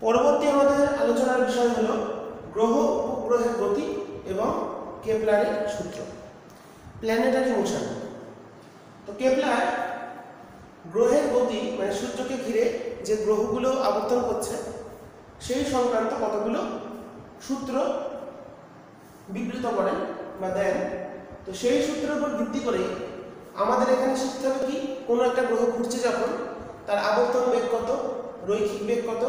পরবর্তী আমাদের আলোচনার বিষয় হলো গ্রহ উপগ্রহের গতি এবং কেপলারের সূত্র, প্ল্যানেটারি মোশন। তো কেপলার গ্রহের গতি মানে সূর্যকে ঘিরে যে গ্রহগুলো আবর্তন করছে সেই সংক্রান্ত কতগুলো সূত্র বিবৃত করেন বা দেন। তো সেই সূত্রের উপর ভিত্তি করে আমাদের এখানে শিখতে হবে কি, কোনো একটা গ্রহ ঘুরছে যখন তার আবর্তন বেগ কত, রৈখিক বেগ কত,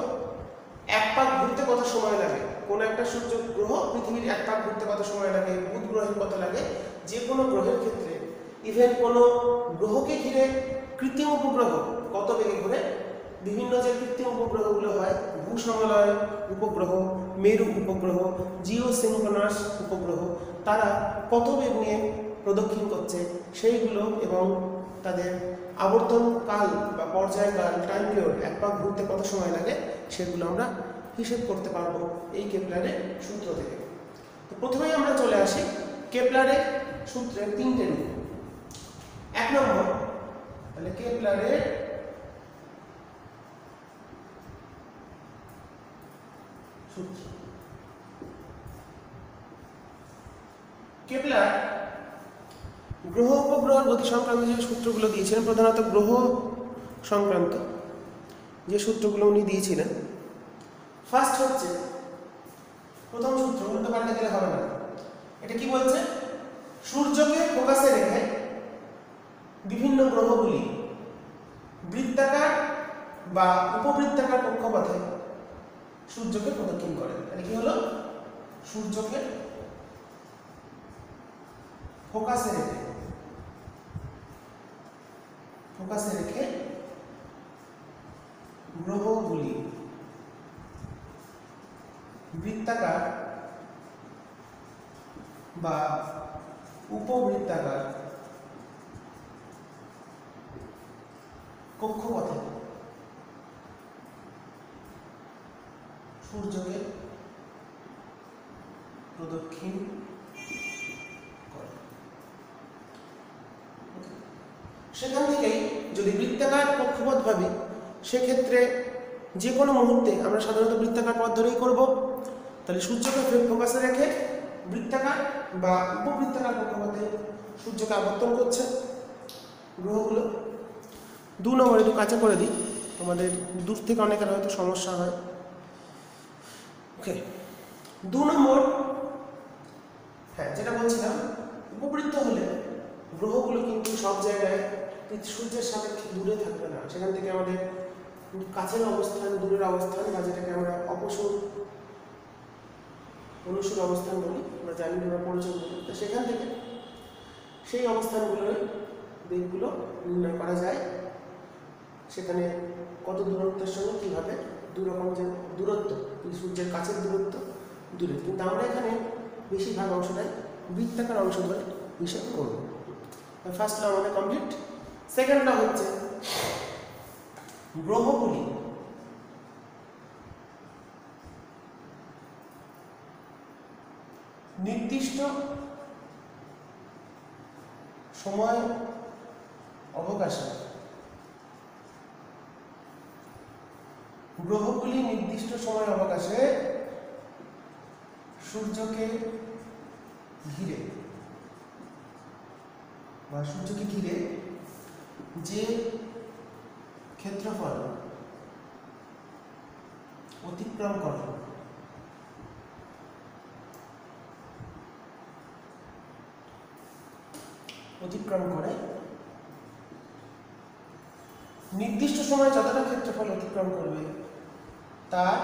এক পাক ঘুরতে কত সময় লাগে, কোনো একটা সূর্য গ্রহ পৃথিবীর এক পাক ঘুরতে কত সময় লাগে, বুধ গ্রহের কত লাগে। যে কোনো গ্রহের ক্ষেত্রে ইভেন কোনো গ্রহকে ঘিরে কৃত্রিম উপগ্রহ কত বেগে ঘুরে, বিভিন্ন যে কৃত্রিম উপগ্রহগুলো হয়, ভূসমলয় উপগ্রহ, মেরু উপগ্রহ, জিওসিনক্রোনাস উপগ্রহ, তারা কত বেগ নিয়ে প্রদক্ষিণ করছে সেইগুলো এবং তাদের আবর্তন কাল বা পর্যায়কাল টাইম পিরিয়ড এক পাক ঘুরতে কত সময় লাগে সেগুলো আমরা হিসেব করতে পারবো এই কেপলারের সূত্র থেকে। তো প্রথমেই আমরা চলে আসি কেপলারের সূত্রের তিনটে রূপ। এক নম্বর, তাহলে কেপলারের সূত্র। কেপলার গ্রহ উপগ্রহ গতি সংক্রান্ত যে সূত্রগুলো দিয়েছিলেন, প্রধানত গ্রহ সংক্রান্ত যে সূত্রগুলো উনি দিয়েছিলেন, ফার্স্ট হচ্ছে প্রথম সূত্র, উল্টো পাল্টে গেলে হবে না। এটা কি বলছে, সূর্যকে ফোকাসে রেখে বিভিন্ন গ্রহগুলি বৃত্তাকার বা উপবৃত্তাকার কক্ষপথে সূর্যকে প্রদক্ষিণ করে। তাহলে কি হলো, সূর্যকে ফোকাসে রেখে গ্রহগুলি বৃত্তাকার বা উপবৃত্তাকার কক্ষপথে সূর্যকে প্রদক্ষিণ করে। সেখান থেকেই যদি বৃত্তাকার কক্ষপথ ভাবি, সেক্ষেত্রে যে কোনো মুহূর্তে আমরা সাধারণত বৃত্তাকার পথ ধরেই করব। তাহলে সূর্যকে ফোকাসে রেখে বৃত্তাকার বা উপবৃত্তাকার কক্ষপথে সূর্যকে আবর্তন করছে গ্রহগুলো। 2 নম্বর, একটু কাছে করে দিই, তোমাদের দূর থেকে অনেকের হয়তো সমস্যা হয়। ওকে, 2 নম্বর, হ্যাঁ যেটা বলছিলাম, উপবৃত্ত হলে গ্রহগুলো কিন্তু সব জায়গায় সূর্যের সাপেক্ষে দূরে থাকবে না। সেখান থেকে আমাদের কাছের অবস্থান, দূরের অবস্থান, বা যেটাকে আমরা অপসর অনুসর অবস্থান বলি, আমরা জানি আমরা পরিচয় বলি, তো সেখান থেকে সেই অবস্থানগুলোর বেগগুলো নির্ণয় করা যায়। সেখানে কত দূরত্বের সঙ্গে কীভাবে দুরকম যে দূরত্ব, সূর্যের কাছের দূরত্ব দূরে, কিন্তু আমরা এখানে বেশিরভাগ অংশটাই বৃত্তাকার অংশ ধরে হিসাব করব। ফার্স্ট ল আমাদের কমপ্লিট। সেকেন্ড ল হচ্ছে গ্রহগুলি নির্দিষ্ট সময় অবকাশে সূর্যকে ঘিরে বা সূর্যকে ঘিরে যে ক্ষেত্রফল অতিক্রম করে নির্দিষ্ট সময় যতটা ক্ষেত্রফল অতিক্রম করবে তার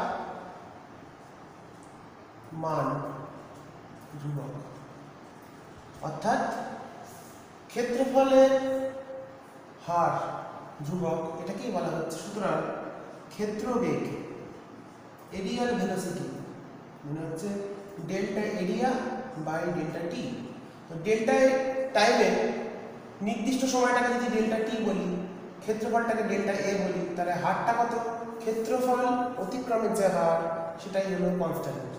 মান ধ্রুবক। অর্থাৎ ক্ষেত্রফলের হার ধ্রুবক, এটাকেই বলা হচ্ছে। সুতরাং ক্ষেত্রবেগ, এরিয়াল ভেলোসিটি, মানে হচ্ছে ডেল্টা এরিয়া বাই ডেল্টা টি। তো ডেল্টা টাইমে নির্দিষ্ট সময়টাকে যদি ডেল্টা টি বলি, ক্ষেত্রফলটাকে ডেল্টা এ বলি, তাহলে হারটা কত, ক্ষেত্রফল অতিক্রমের যে হার সেটাই হলো কনস্ট্যান্ট।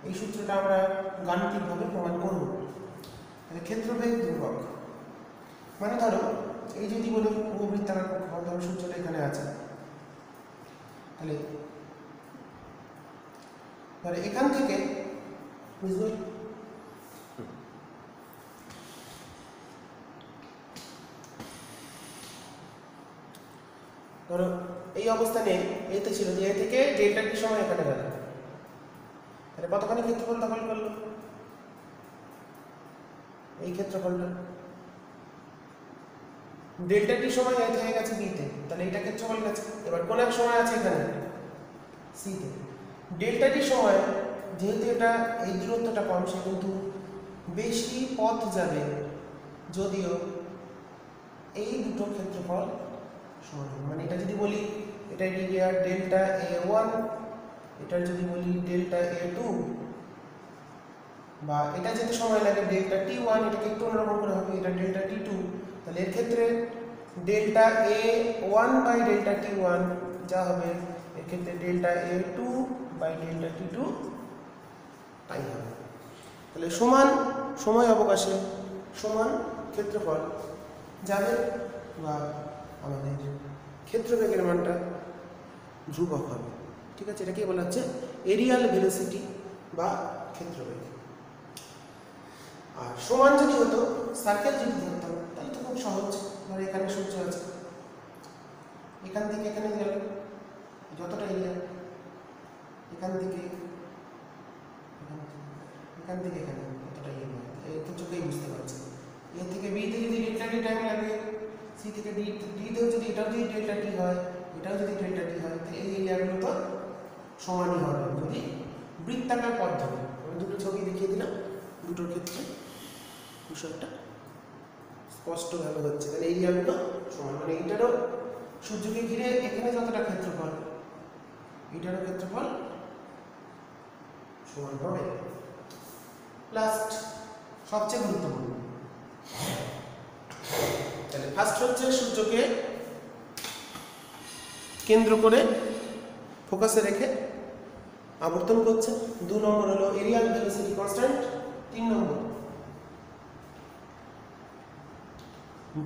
এই সূত্রটা আমরা গাণিতিকভাবে প্রমাণ করব। তাহলে ক্ষেত্রবেগ ধ্রুবক মানে ধরো এই যদি বলি উপবৃত্তাকার কক্ষপথ, ধরো সূর্যটা এখানে আছে, তাহলে তাহলে এখান থেকে বুঝবে ধরো এই অবস্থানে এতে ছিল যে এ থেকে ডেল্টা টি সময় এখানে গেল, তাহলে কতখানি ক্ষেত্রফল দখল করলো? এই ক্ষেত্রফলটা ডেল্টা টি সময় এ থেকে গেছে বি তে, তাহলে এটা ক্ষেত্রফল গেছে। এবার কোন এক সময় আছে এখানে সি তে, ডেল্টা টি সময় যেহেতু এটা এই দূরত্বটা কম, সে কিন্তু বেশি পথ যাবে, যদিও এই দুটো ক্ষেত্রফল সমান। মানে এটা যদি বলি এটা এরিয়া ডেল্টা a1, এটা যদি বলি ডেল্টা a2, বা এটা যেতে সময় লাগে ডেল্টা t1, এটাকে একটু অন্যরকম করে হবে, এটা ডেল্টা t2, তাহলে এর ক্ষেত্রে delta a1 by delta t1 যা হবে এর ক্ষেত্রে delta a2 by delta t2 তাই হবে। তাহলে সমান সময় অবকাশে সমান ক্ষেত্রফল যাবে, বা আমাদের ক্ষেত্রবেগের মানটা ধ্রুবক হবে। ঠিক আছে, এটাকে বলা হচ্ছে এরিয়াল ভেলোসিটি বা ক্ষেত্রবেগ। আর সমান যদি হতো, সার্কেল যদি ধরতাম, তাহলে তো খুব সহজ। ধর এখানে সূর্য আছে, এখান থেকে এখানে গেল যতটা এরিয়া, এখান থেকে এখানে কতটা এরিয়া, এই তো চোখেই বুঝতে পারছি। এ থেকে বি তে যদি ডেল্টা টি টাইম লাগে, সি থেকে ডি তেও যদি এটাও যদি ডেল্টা টি হয়, এটাও যদি ডেল্টা টি হয়, তো এই এরিয়াগুলো তো সমানই হবে যদি বৃত্তাকার পথ ধরে। আমি দুটো ছবি দেখিয়ে দিলাম, দুটোর ক্ষেত্রে বিষয়টা স্পষ্টভাবে হচ্ছে। তাহলে এরিয়াগুলো সমান, মানে এইটারও সূর্যকে ঘিরে এখানে যতটা ক্ষেত্রফল, এইটারও ক্ষেত্রফল সমান হবে। লাস্ট সবচেয়ে গুরুত্বপূর্ণ, তাহলে ফার্স্ট হচ্ছে সূর্যকে কেন্দ্র করে ফোকাসে রেখে আবর্তন করছে। 2 নম্বর হলো এরিয়াল ভেলোসিটি কনস্ট্যান্ট। 3 নম্বর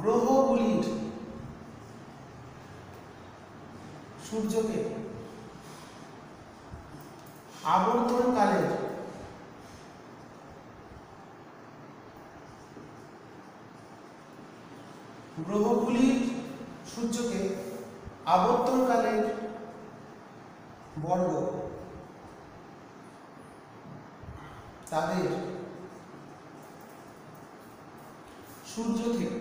গ্রহগুলির সূর্যকে আবর্তনকালের বর্গ তাদের সূর্য থেকে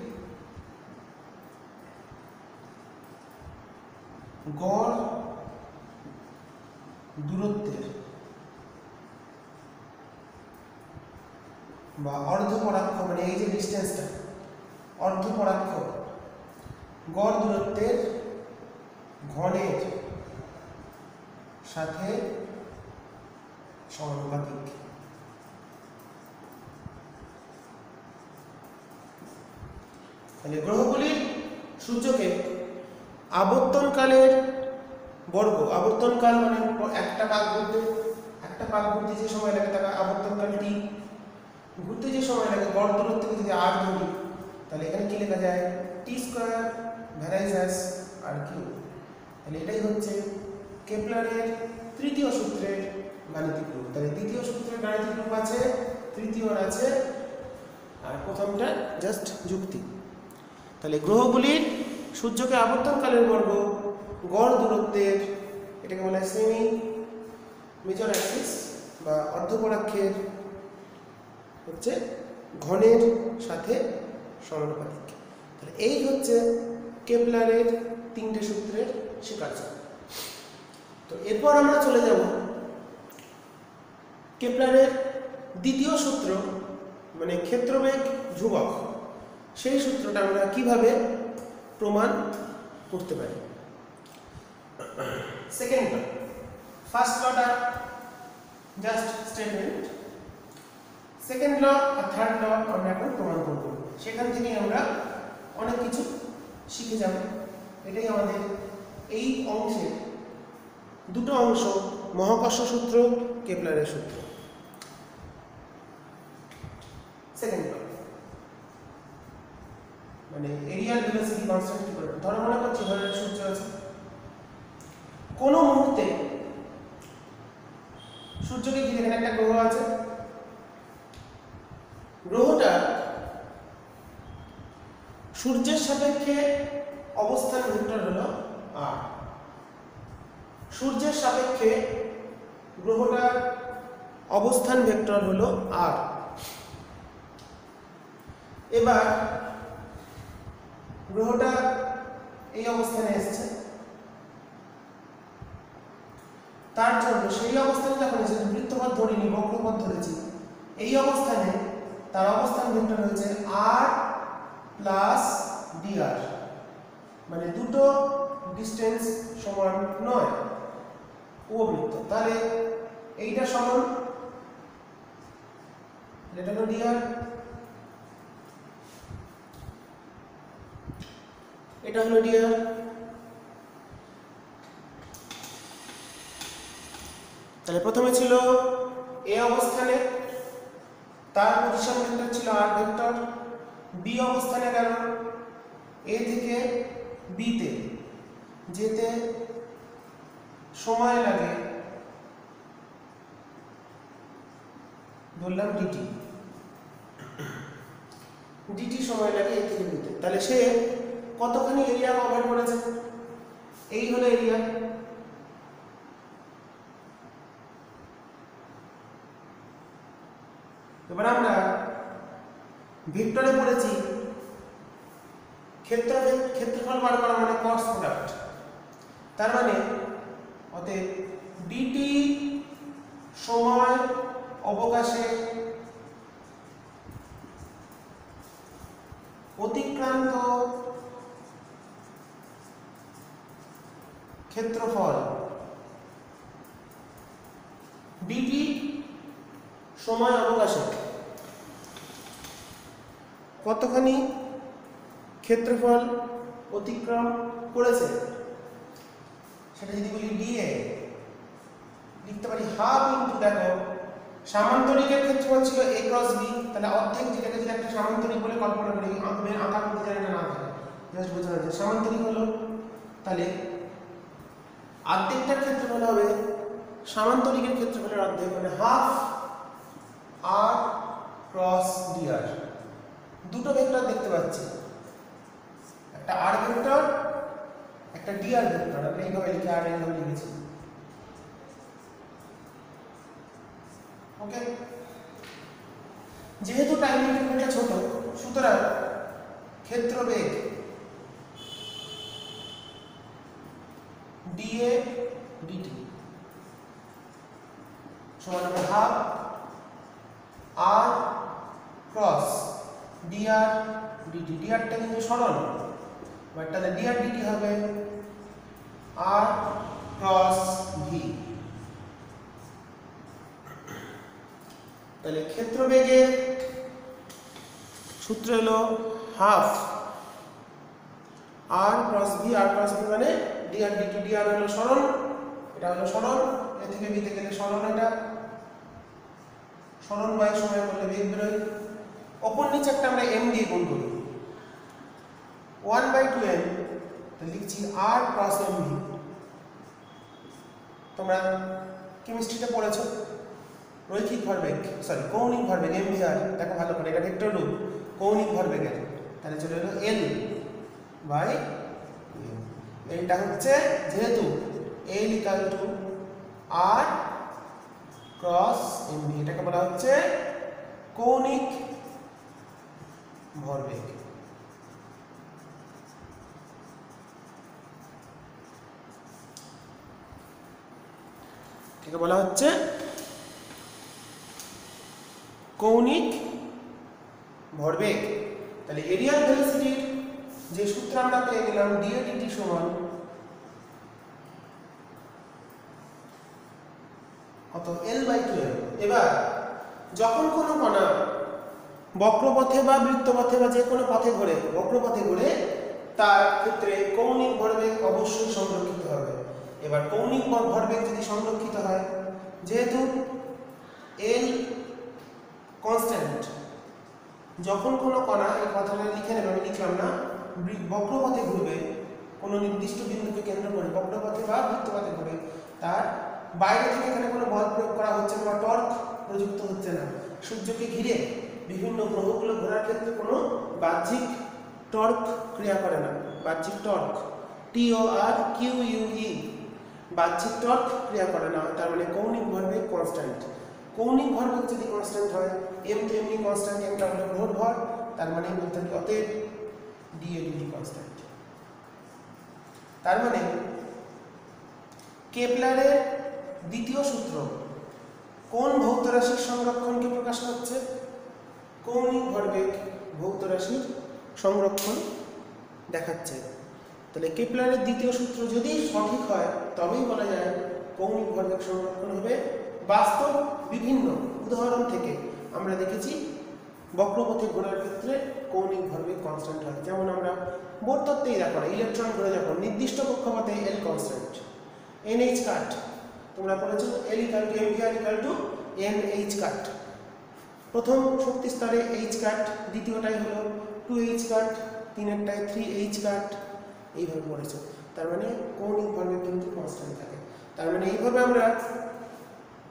গড় দূরত্বের বা অর্ধপরাক্ষ, মানে এই যে ডিস্টেন্সটা অর্ধপরাক্ষ গড় দূরত্বের ঘনের সাথে সমানুপাতিক। তাহলে গ্রহগুলির সূর্যকে আবর্তনকালের বর্গ, আবর্তনকাল মানে একটা পাক ঘুরতে যে সময় লাগে তাকে আবর্তনকাল টি, ঘুরতে যে সময় লাগে গড় দূরত্বকে যদি আর ধরি তাহলে এখানে কি লেখা যায় টি স্কয়ার ভ্যারাইজাস আর কিউ। তাহলে এটাই হচ্ছে কেপলারের তৃতীয় সূত্রের গাণিতিক রূপ। তাহলে দ্বিতীয় সূত্রের গাণিতিক রূপ আছে, তৃতীয়র আছে, আর প্রথমটা জাস্ট যুক্তি। তাহলে গ্রহগুলির সূর্যকে আবর্তনকালের বর্গ গড় দূরত্বের, এটাকে বলা হয় সেমি মেজর অ্যাক্সিস বা অর্ধপরাক্ষের হচ্ছে ঘনের সাথে সমানুপাতিক। তাহলে এই হচ্ছে কেপলারের তিনটে সূত্রের স্বীকার্য। তো এরপর আমরা চলে যাব কেপলারের দ্বিতীয় সূত্র, মানে ক্ষেত্রবেগ ধ্রুবক, সেই সূত্রটা আমরা কিভাবে প্রমাণ করতে পারি। সেকেন্ড ল, ফার্স্ট লটা জাস্ট স্টেটমেন্ট, সেকেন্ড ল আর থার্ড ল আমরা এখন প্রমাণ করব। সেখান থেকে আমরা অনেক কিছু শিখে যাব। এটাই আমাদের এই অংশের দুটো অংশ, মহাকর্ষ সূত্র, কেপলারের সূত্র। সেকেন্ড ল মানে এরিয়াল ভেলোসিটি কনস্ট্যান্ট কি করে, ধরো মনে করছি ধরো সূর্য আছে, কোন মুহূর্তে সূর্যকে ঘিরে এখানে একটা গ্রহ আছে, গ্রহটা সূর্যের সাপেক্ষে অবস্থান ভেক্টর হলো r, সূর্যের সাপেক্ষে গ্রহটার অবস্থান ভেক্টর হলো r। এবার গ্রহটা এই অবস্থানে এসেছে, তার জন্য সেই অবস্থানে যখন এসেছে বৃত্তপথ ধরিনি, বক্রপথ ধরেছি, এই অবস্থানে তার অবস্থান ভেক্টর হচ্ছে r প্লাস dr, মানে দুটো ডিসটেন্স সমান নয় উপবৃত্ত। তাহলে এইটা সমান, এটা হলো dr, এটা হলো dr। তাহলে প্রথমে ছিল a অবস্থানে, তার পজিশন ভেক্টর ছিল r ভেক্টর, b অবস্থানে গেল, a থেকে b তে যেতে সময় লাগে বললাম dt সময় লাগে a থেকে b তে। তাহলে সে কতখানি এরিয়া কভার করেছে? এই হলো এরিয়া। এবার আমরা ভেক্টরে পড়েছি ক্ষেত্রফল বার করা মানে ক্রস প্রোডাক্ট, তার মানে অতএব dt সময় অবকাশে অতিক্রান্ত ক্ষেত্রফল, dt সময় অবকাশে কতখানি ক্ষেত্রফল অতিক্রম করেছে সেটা যদি বলি dA, লিখতে পারি হাফ ইনটু, দেখো সামান্তরিকের ক্ষেত্রফল ছিল a ক্রস b, তাহলে অর্ধেক, যেটাকে যদি একটা সামান্তরিক বলে কল্পনা করি, আঁকার মধ্যে জানি না থাকে, জাস্ট বোঝানো যায় সামান্তরিক হলো, তাহলে অর্ধেকটার ক্ষেত্রফল হবে সামান্তরিকের ক্ষেত্রফলের অর্ধেক, মানে হাফ r ক্রস dr। দুটো ভেক্টর দেখতে পাচ্ছি, একটা r ভেক্টর, একটা dr ভেক্টর। আমি এইভাবে লিখে r এইভাবে লিখেছি, ওকে। যেহেতু টাইম ইন্টারভ্যালটা ছোট, সুতরাং ক্ষেত্রবেগ dA dt সমান হবে half r cross dr dt। dr টা কিন্তু সরল, বাট তাহলে dr dt হবে r ক্রস v। তাহলে ক্ষেত্রবেগের সূত্র হলো half r cross v, r cross v মানে dr dt। dr হলো সরল, এটা হলো সরল, এ থেকে b তে গেলে সরল, এটা সরল বাই সময় করলে বেগ বেরোয়। ওপর নিচে একটা আমরা m দিয়ে গুণ করি, 1/2m, তো লিখছি r ক্রস mv। তোমরা কেমিস্ট্রিতে পড়েছো রৈখিক ভরবেগ, সরি কৌণিক ভরবেগ mvr, দেখো ভালো করে, এটা ভেক্টর রূপ কৌণিক ভরবেগের, তাহলে চলে এলো l বাই m। এটা হচ্ছে যেহেতু l equal to r cross mv, এটাকে বলা হচ্ছে কৌণিক ভরবেগ। এটাকে বলা হচ্ছে কৌণিক ভরবেগ। তাহলে এরিয়াল ভেলোসিটির যে সূত্র আমরা পেয়ে গেলাম dA dt সমান কত, l/2m। এবার যখন কোনো কণা বক্রপথে বা বৃত্তপথে বা যে কোনো পথে ঘোরে, বক্রপথে ঘোরে, তার ক্ষেত্রে কৌণিক ভরবেগ অবশ্যই সংরক্ষিত হবে। এবার কৌণিক ভরবেগ যদি সংরক্ষিত হয়, যেহেতু l কনস্ট্যান্ট, যখন কোনো কণা, এই কথাটা লিখে নেবে, আমি লিখলাম না, বক্রপথে ঘুরবে, কোনো নির্দিষ্ট বিন্দুকে কেন্দ্র করে বক্রপথে বা বৃত্তপথে ঘুরে, তার বাইরে থেকে এখানে কোনো বল প্রয়োগ করা হচ্ছে না বা টর্ক প্রযুক্ত হচ্ছে না। সূর্যকে ঘিরে বিভিন্ন গ্রহগুলো ঘোরার ক্ষেত্রে কোনো বাহ্যিক টর্ক ক্রিয়া করে না। বাহ্যিক টর্ক TORQUE বাহ্যিক টর্ক ক্রিয়া করে না, তার মানে কৌণিক ভরবেগ কনস্ট্যান্ট। কৌণিক ভরবেগ যদি কনস্ট্যান্ট হয়, m তো এমনি কনস্ট্যান্ট, mটা হলো গ্রহের ভর, তার মানে বলতে হবে অতএব dAdt কনস্ট্যান্ট। তার মানে কেপলারের দ্বিতীয় সূত্র কোন ভৌত রাশির সংরক্ষণকে প্রকাশ করছে? কৌণিক ভরবেগ ভৌত রাশির সংরক্ষণ দেখাচ্ছে। তাহলে কেপলারের দ্বিতীয় সূত্র যদি সঠিক হয় তবেই বলা যায় কৌণিক ভরবেগ সংরক্ষণ হবে। বাস্তব বিভিন্ন উদাহরণ থেকে আমরা দেখেছি বক্রপথে ঘোরার ক্ষেত্রে কৌণিক ভরবেগ কনস্ট্যান্ট হয়। যেমন আমরা বোর তত্ত্বেই দেখো না, ইলেকট্রন ঘুরে যখন নির্দিষ্ট কক্ষপথে L কনস্ট্যান্ট, NH কাট তোমরা পড়েছো, L = mvr = NH কাট। প্রথম শক্তি স্তরে H কাট, দ্বিতীয়টাই হলো 2H কাট, তিনেরটায় 3H কাট, এইভাবে পড়েছো। তার মানে কৌণিক ভরবেগ কিন্তু কনস্ট্যান্ট থাকে। তার মানে এইভাবে আমরা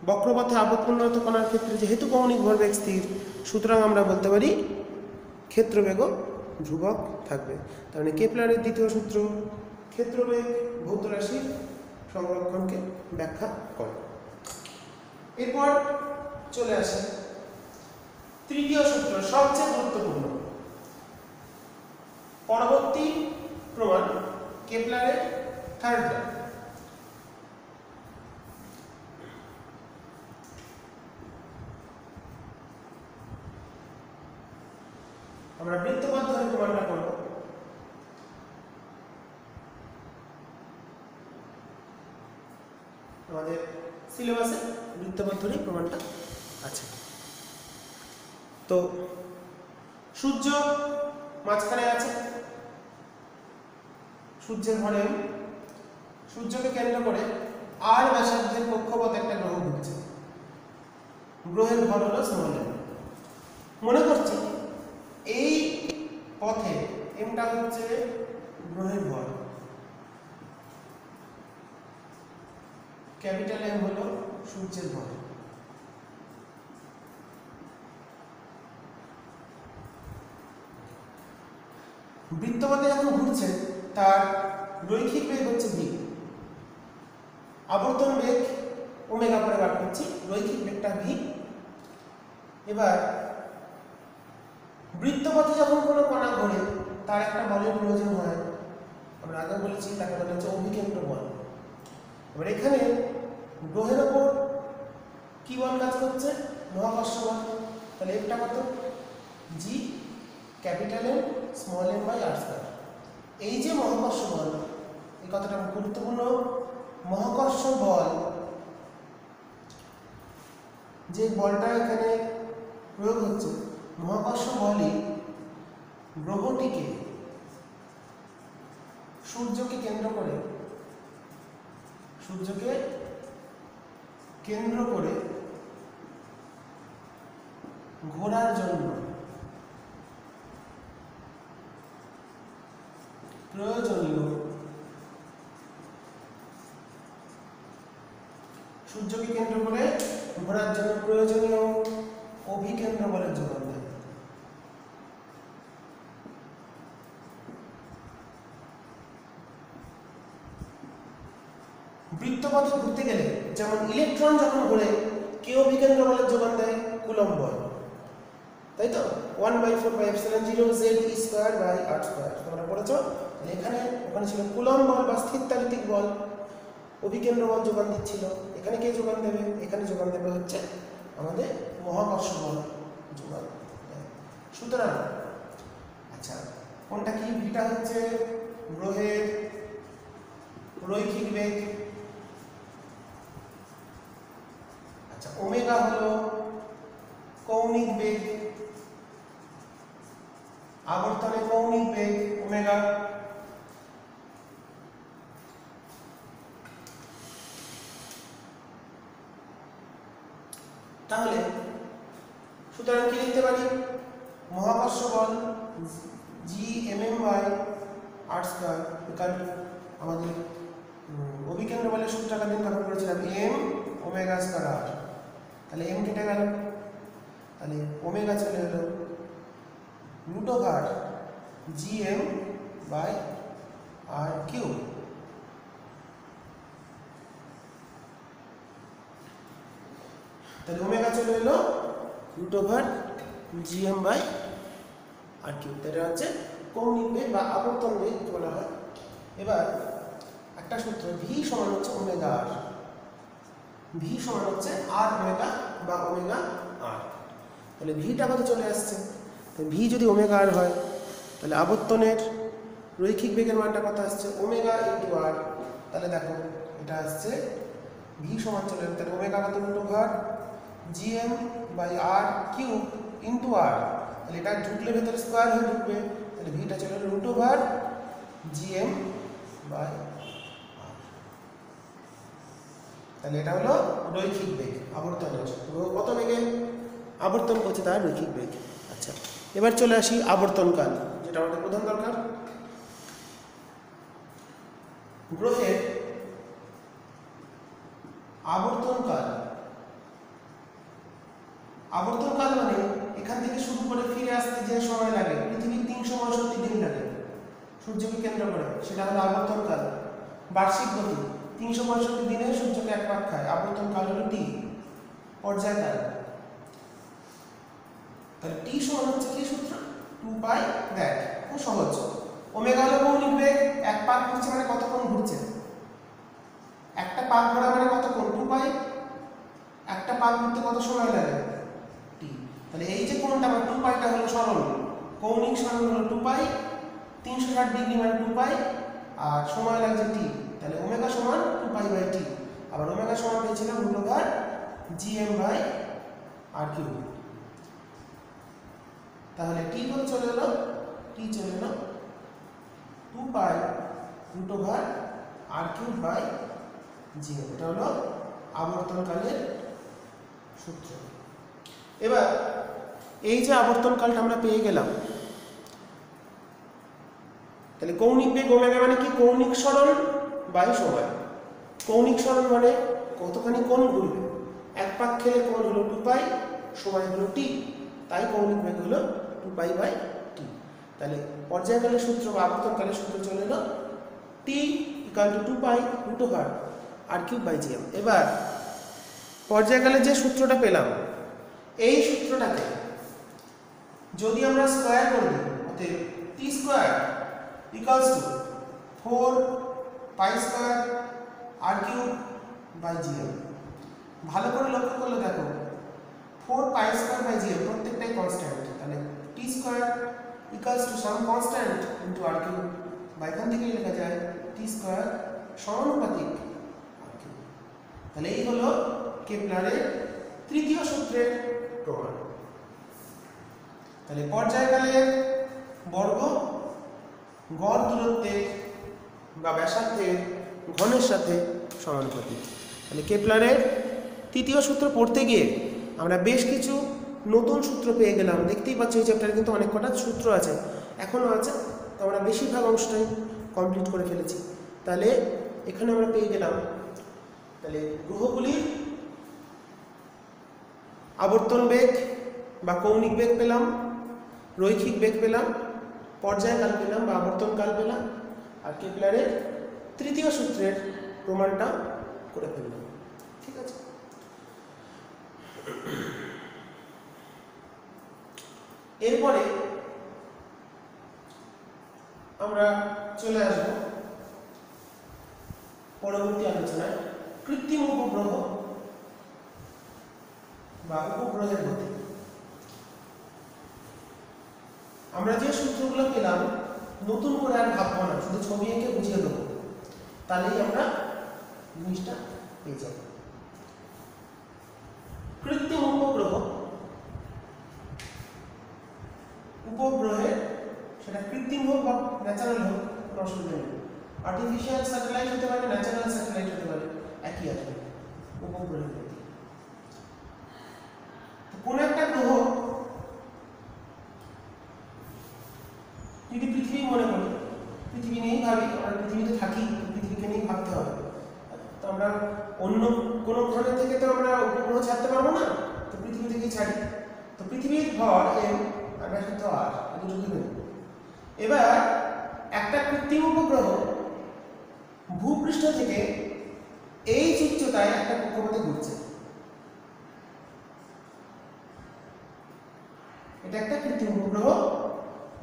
বক্রপথে আবর্তনরত কণার ক্ষেত্রে যেহেতু কৌণিক ভরবেগ স্থির, সুতরাং আমরা বলতে পারি ক্ষেত্রবেগও ধ্রুবক থাকবে। তার মানে কেপলারের দ্বিতীয় সূত্র ক্ষেত্রবেগ ভৌত রাশির সংরক্ষণকে ব্যাখ্যা করে। এরপর চলে আসে তৃতীয় সূত্র, সবচেয়ে গুরুত্বপূর্ণ পরবর্তী প্রমাণ, কেপলারের থার্ড ল। আমরা বৃত্তপথ ধরে প্রমাণটা করব। আমাদের সিলেবাসে বৃত্তপথ ধরে প্রমাণটা আছে। তো সূর্য মাঝখানে আছে, সূর্যের ভর m, সূর্যকে কেন্দ্র করে r ব্যাসার্ধের কক্ষপথে একটা গ্রহ ঘুরছে, গ্রহের ভর হলো স্মল m। মনে করছি এই পথে mটা হচ্ছে গ্রহের ভর, ক্যাপিটাল M হলো সূর্যের ভর। বৃত্তপথে যখন ঘুরছে তার রৈখিক বেগ হচ্ছে v, আবর্তন বেগ ওমেগা পরে বার করছি, রৈখিক বেগটা v। এবার বৃত্তপথে যখন কোনো কণা ঘোরে তার একটা বলের প্রয়োজন হয়, আমরা আগে বলেছি তাকে বলা হচ্ছে অভিকেন্দ্র বল। এবার এখানে গ্রহের ওপর কি বল কাজ করছে? মহাকর্ষ বল। তাহলে একটা কত? g capital M small m by r square. এই যে মহাকর্ষ বল, এই কথাটা গুরুত্বপূর্ণ। মহাকর্ষ বল, যে বলটা এখানে প্রয়োগ হচ্ছে, মহাকর্ষ বলই গ্রহটিকে সূর্যকে কেন্দ্র করে ঘোরার জন্য প্রয়োজনীয়, সূর্যকে কেন্দ্র করে ঘোরার জন্য প্রয়োজনীয় অভিকেন্দ্র বলের যোগান দেয়। বৃত্তপথে ঘুরতে গেলে যেমন ইলেকট্রন যখন ঘোরে কে অভিকেন্দ্র বলের যোগান দেয়? কুলম্ব বল, তাই তো? 1/4πε0 z² তোমরা পড়েছো। এখানে ওখানে ছিল কুলম্ব বল বা স্থিরতাড়িতিক বল, অভিকেন্দ্র বল যোগান দিচ্ছিল। এখানে কে যোগান দেবে? এখানে যোগান দেবে হচ্ছে আমাদের মহাকর্ষ বল যোগান দেয়। সুতরাং আচ্ছা, কোনটা কি? ভিটা হচ্ছে গ্রহের রৈখিক বেগ, আচ্ছা ওমেগা হলো কৌণিক বেগ, আবর্তনে কৌণিক বেগ ওমেগা। তাহলে সুতরাং কি লিখতে পারি? মহাকর্ষ বল G mm by r square, আমাদের অভিকেন্দ্র বলের সূত্রটা দিন কখন করেছিলাম এম ওমেগা স্কয়ার আর, তাহলে এম কেটে গেল, তাহলে ওমেগা চলে এলো root over GM by R cube. তাহলে ওমেগা চলে এলো root over GM by R cube. এটা হচ্ছে কৌণিক বেগ বা আবর্তন বেগ বলা হয়। এবার একটা সূত্র ভি সমান হচ্ছে ওমেগা আর, ভি সমান হচ্ছে আর ওমেগা বা ওমেগা আর। তাহলে ভিটা কত চলে আসছে, তো ভি যদি ওমেগা আর হয় তাহলে আবর্তনের রৈখিক বেগের মানটা কত আসছে ওমেগা ইন্টু আর। তাহলে দেখো এটা আসছে ভি সমান চলে এলো, তাহলে ওমেগা কত root over GM by R cube into R. তাহলে এটা ঢুকলে ভেতরে স্কোয়ার হয়ে ঢুকবে, তাহলে ভিটা চলে এলো রুট ওভার জিএম বাই আর। তাহলে এটা হলো রৈখিক বেগ আবর্তনের, কত বেগে আবর্তন করছে তার রৈখিক বেগ। আচ্ছা, এবার চলে আসি আবর্তনকাল, যেটা আমাদের প্রধান দরকার। গ্রহের আবর্তনকাল, আবর্তনকাল মানে এখান থেকে শুরু করে ফিরে আসতে যে সময় লাগে, পৃথিবীর 365 দিন লাগে সূর্যকে কেন্দ্র করে, সেটা হলো আবর্তনকাল। বার্ষিক গতি 365 দিনে সূর্যকে এক পাক খায়, আবর্তনকাল হলো টি। পর্যায়কাল, তাহলে টি সমান হচ্ছে কি সূত্র 2 পাই, দেখ খুব সহজ। ওমেগা হলো কৌণিক বেগ, এক পাক ঘুরছে মানে কতক্ষণ ঘুরছে, একটা পাক ঘোরা মানে কতক্ষণ 2 পাই, একটা পাক ঘুরতে কত সময় লাগে টি। তাহলে এই যে কোণটা বা 2 পাইটা হলো সরল, কৌণিক সরল হলো 2 পাই, 360 ডিগ্রি মানে 2 পাই, আর সময় লাগছে টি। তাহলে ওমেগা সমান 2 পাই বাই টি। আবার ওমেগা সমান পেয়েছিলাম root over GM by R cube. তাহলে টি কত চলে এলো, টি চলে এলো 2 pi root over R cube by GM. এটা হলো আবর্তনকালের সূত্র। এবার এই যে আবর্তনকালটা আমরা পেয়ে গেলাম, তাহলে কৌণিক বেগ ওমেগা মানে কি কৌণিক সরণ বাই সময়। কৌণিক সরণ মানে কতখানি কোণ ঘুরবে, এক পাক খেলে কোণ হলো 2 পাই, সময় হলো টি, তাই কৌণিক বেগ হলো 2 পাই বাই টি। তাহলে পর্যায়কালের সূত্র বা আবর্তনকালের সূত্র চলে এলো T equal to 2 pi root over R cube by GM. এবার পর্যায়কালের যে সূত্রটা পেলাম, এই সূত্রটাকে যদি আমরা স্কয়ার করে দিই, অতএব T square equals to 4 pi square R cube by GM. ভালো করে লক্ষ্য করলে দেখো 4 পাই স্কয়ার বাই জিএম প্রত্যেকটাই কনস্ট্যান্ট, তাহলে T square equals to some constant into R cube, বা এখান থেকেই লেখা যায় টি স্কয়ার সমানুপাতিক আর কিউব। তাহলে এই হলো কেপলারের তৃতীয় সূত্রের প্রমাণ। তাহলে পর্যায়কালের বর্গ গড় দূরত্বের বা ব্যাসার্ধের ঘনের সাথে সমানুপাতিক। তাহলে কেপলারের তৃতীয় সূত্র পড়তে গিয়ে আমরা বেশ কিছু নতুন সূত্র পেয়ে গেলাম। দেখতেই পাচ্ছি এই চ্যাপ্টারে কিন্তু অনেক কটা সূত্র আছে, এখনও আছে, তো আমরা বেশিরভাগ অংশটাই কমপ্লিট করে ফেলেছি। তাহলে এখানে আমরা পেয়ে গেলাম, তাহলে গ্রহগুলির আবর্তন বেগ বা কৌণিক বেগ পেলাম, রৈখিক বেগ পেলাম, পর্যায়কাল পেলাম বা আবর্তনকাল পেলাম, আর কেপলারের তৃতীয় সূত্রের প্রমাণটা করে ফেললাম। ঠিক আছে, এরপরে আমরা চলে আসব পরবর্তী আলোচনায় কৃত্রিম উপগ্রহ বা উপগ্রহের গতি। আমরা যে সূত্রগুলো পেলাম নতুন করে আর ভাববো না, শুধু ছবি এঁকে বুঝিয়ে দেবো, তাহলেই আমরা জিনিসটা পেয়ে যাব। কৃত্রিম উপগ্রহ, উপগ্রহের সেটা কৃত্রিম হোক বা ন্যাচারাল হোক কোনো অসুবিধা নেই। আর্টিফিশিয়াল স্যাটেলাইট হতে পারে, ন্যাচারাল স্যাটেলাইট হতে পারে, একই আসবে উপগ্রহের গতি। কোন একটা গ্রহ যদি পৃথিবী মনে করি, পৃথিবী নিয়েই ভাবি, আমরা পৃথিবীতে থাকি, পৃথিবীকে নিয়েই ভাবতে হবে, আমরা অন্য কোনো গ্রহ থেকে তো আমরা উপগ্রহ ছাড়তে পারবো না, তো পৃথিবী থেকেই ছাড়ি। তো পৃথিবীর ভর m আর ব্যাসার্ধ r, দুটোকে নেব। এবার একটা কৃত্রিম উপগ্রহ ভূপৃষ্ঠ থেকে এই উচ্চতায় একটা কক্ষপথে ঘুরছে। এটা একটা কৃত্রিম উপগ্রহ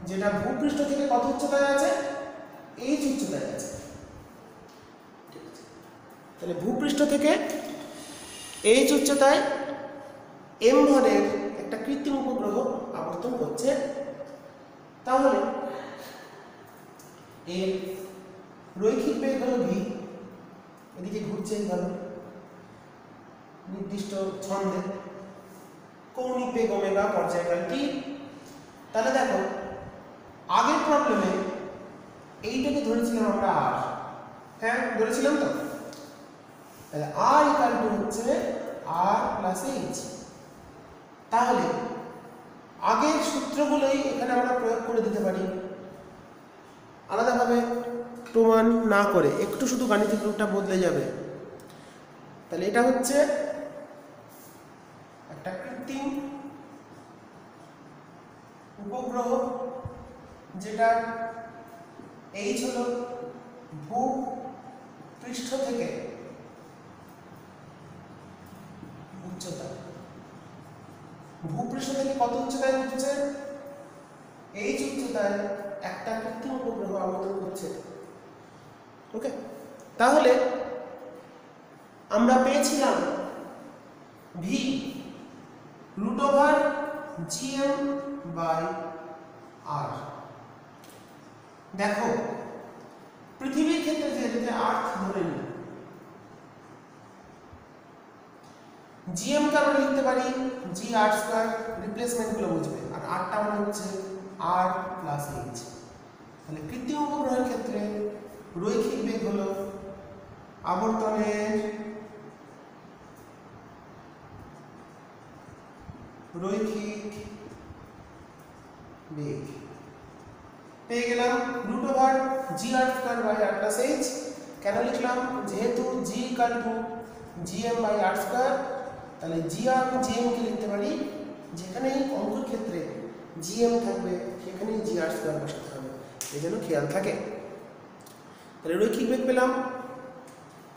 যেটা ভূপৃষ্ঠ থেকে কত উচ্চতায় আছে? এই উচ্চতায় আছে। ঠিক আছে, তাহলে ভূপৃষ্ঠ থেকে এই উচ্চতায় m ভরের একটা কৃত্রিম উপগ্রহ আবর্তন করছে। তাহলে এর রৈখিক বেগ হলো v, এদিকে ঘুরছে এইভাবে নির্দিষ্ট ছন্দে, কৌণিক বেগ ওমেগা, পর্যায়কাল t। তাহলে দেখো আগের প্রবলেমে এইটাকে ধরেছিলাম আমরা r, হ্যাঁ ধরেছিলাম তো। তাহলে r ইকুয়াল টু হচ্ছে r প্লাস h। তাহলে আগের সূত্রগুলোই এখানে আমরা প্রয়োগ করে দিতে পারি, আলাদাভাবে প্রমাণ না করে, একটু শুধু গাণিতিক রূপটা বদলে যাবে। তাহলে এটা হচ্ছে একটা কৃত্রিম উপগ্রহ যেটা h হলো ভূপৃষ্ঠ থেকে উচ্চতা, ভূপৃষ্ঠ থেকে কত উচ্চতায় উঠছে? এই উচ্চতায় একটা কৃত্রিম উপগ্রহ আবর্তন করছে। ওকে, তাহলে আমরা পেয়েছিলাম v √gm/r। দেখো পৃথিবীর ক্ষেত্রে যেহেতু আর্থ ধরে নিই, gm কে আমরা লিখতে পারি gr², রিপ্লেসমেন্ট গুলো বুঝবে, আর r টা মানে হচ্ছে r প্লাস h। তাহলে কৃত্রিম উপগ্রহের ক্ষেত্রে রৈখিক বেগ হলো আবর্তনের রৈখিক বেগ পেয়ে গেলাম √gr²/r+h। কেন লিখলাম? যেহেতু g = gm/r², তাহলে gr gm কে লিখতে পারি, যেখানেই অঙ্কের ক্ষেত্রে gm থাকবে সেখানেই gr² বসাতে হবে, এই জন্য খেয়াল থাকে। তাহলে রৈখিক বেগ পেলাম।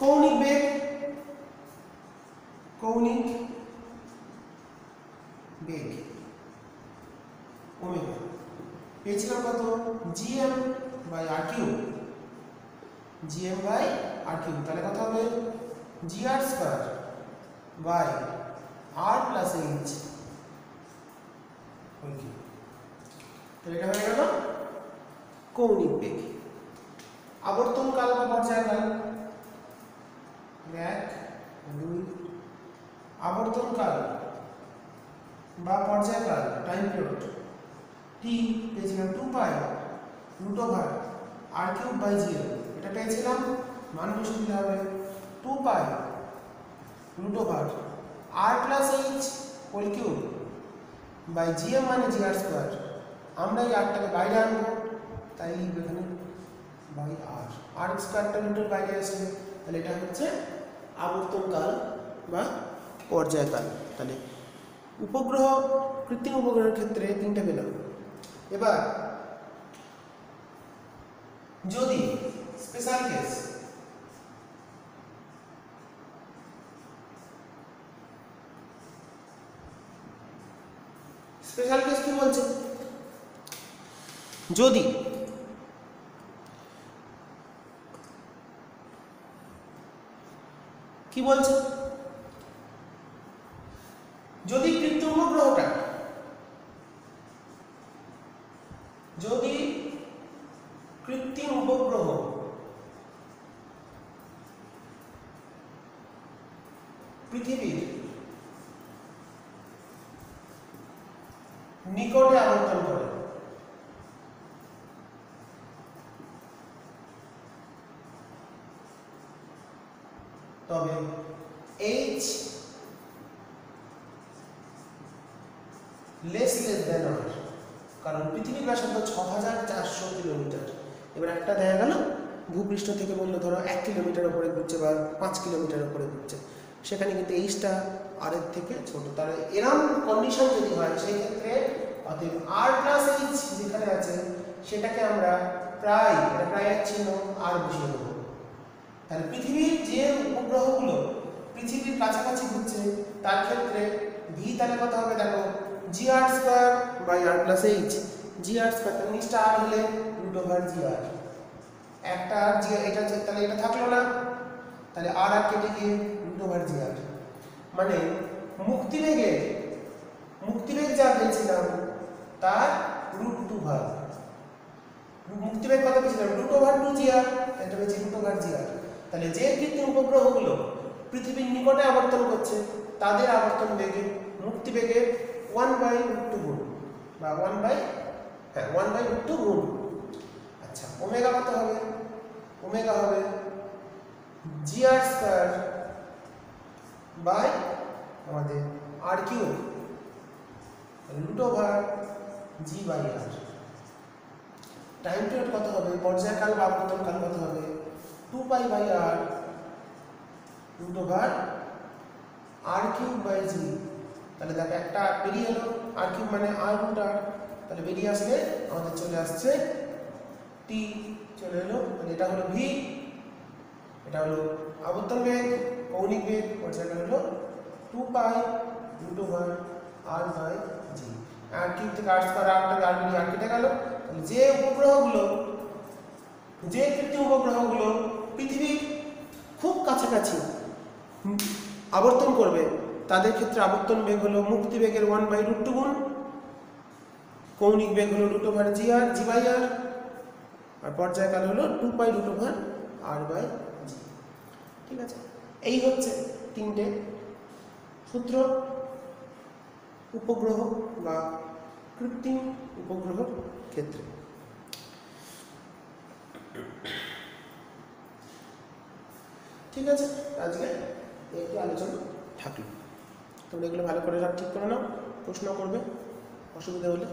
কৌণিক বেগ, কৌণিক বেগ ওমেগা পেয়েছিলাম কত? gm/r³, gm/r³। তাহলে কত হবে? gr²/r+h। তাহলে এটা হয়ে গেল কৌণিক বেগ। আবর্তনকাল বা পর্যায়কাল, 1 2 আবর্তনকাল বা পর্যায়কাল, টাইম পিরিয়ড t পেয়েছিলাম 2π√r³/gm। এটা পেয়েছিলাম, মান বসিয়ে দিতে হবে 2π√r+h⁴/gm মানে gr²। আমরা এই r টাকে বাইরে আনবো, তাই এখানে বাই r, r² রুটের বাইরে আসবে। তাহলে এটা হচ্ছে আবর্তনকাল বা পর্যায়কাল। তাহলে উপগ্রহ, কৃত্রিম উপগ্রহের ক্ষেত্রে তিনটা পেলাম। এবার যদি স্পেশাল কেস, স্পেশাল কেস কি বলছে? যদি কি বলছে? যদি কৃত্রিম উপগ্রহটা, যদি কৃত্রিম উপগ্রহ পৃথিবীর নিকটে আবর্তন করে, তবে h লেস দেন r, কারণ পৃথিবীর ব্যাসার্ধ 6400 কিলোমিটার। এবার একটা দেখা গেল ভূপৃষ্ঠ থেকে বললো ধরো 1 কিলোমিটার উপরে ঘুরছে বা 5 কিলোমিটার উপরে ঘুরছে, সেখানে কিন্তু এইচটা আর এর থেকে ছোট। তাহলে এরকম কন্ডিশন যদি হয় সেই ক্ষেত্রে অতএব আর প্লাস এইচ যেখানে আছে সেটাকে আমরা প্রায়, এটা প্রায় এক চিহ্ন আর বসিয়ে দেবো। তাহলে পৃথিবীর যে উপগ্রহগুলো পৃথিবীর কাছাকাছি ঘুরছে তার ক্ষেত্রে ভি তাহলে কত হবে দেখো, G R square by R plus H. G R square তাহলে নিচটা আর হলে রুট ওভার জি আর, একটা আর জি, এটা তাহলে এটা থাকলো না, তাহলে আর আর কেটে গিয়ে রুট ওভার জি আর, মানে মুক্তিবেগ যা পেয়েছিলাম তার √2 ভাগ। মুক্তিবেগ কত পেয়েছিলাম √2 জি আর, এটা পেয়েছি √2 জি আর। তাহলে যে কৃত্রিম উপগ্রহগুলো পৃথিবীর নিকটে আবর্তন করছে তাদের আবর্তন বেগে মুক্তিবেগের 1/√2 গুণ বা 1/√2 গুণ। আচ্ছা, ওমেগা কত হবে? ওমেগা হবে জি আর স্কয়ার বাই আমাদের R cube √g by R. Time period কত হবে? পর্যায়কাল বা আবর্তন কাল কত হবে? 2 pi by R R cube by G. তাহলে দেখো একটা বেরিয়ে এলো, আর কিউব মানে আর √r, তাহলে বেরিয়ে আসলে আমাদের চলে আসছে টি চলে এলো। তাহলে এটা হলো ভি, এটা হলো আবর্তন বেগ, কৌণিক বেগ, পর্যায়কাল হলো 2 pi √r by G. R cube থেকে আর স্কয়ার, আরটাকে আর বেরিয়ে আর কেটে গেল। তাহলে যে কৃত্রিম উপগ্রহগুলো পৃথিবীর খুব কাছাকাছি আবর্তন করবে তাদের ক্ষেত্রে আবর্তন বেগ হলো মুক্তি বেগের 1/√2 গুণ, কৌণিক বেগ হলো √g বাই আর, আর পর্যায়কাল হলো 2 পাই √r বাই জি। ঠিক আছে, এই হচ্ছে তিনটে সূত্র উপগ্রহ বা কৃত্রিম উপগ্রহের ক্ষেত্রে। ঠিক আছে, আজকে একটু আলোচনা থাকলো। তোমরা এগুলো ভালো করে সব ঠিক করে নাও, প্রশ্ন করবে অসুবিধা হলে।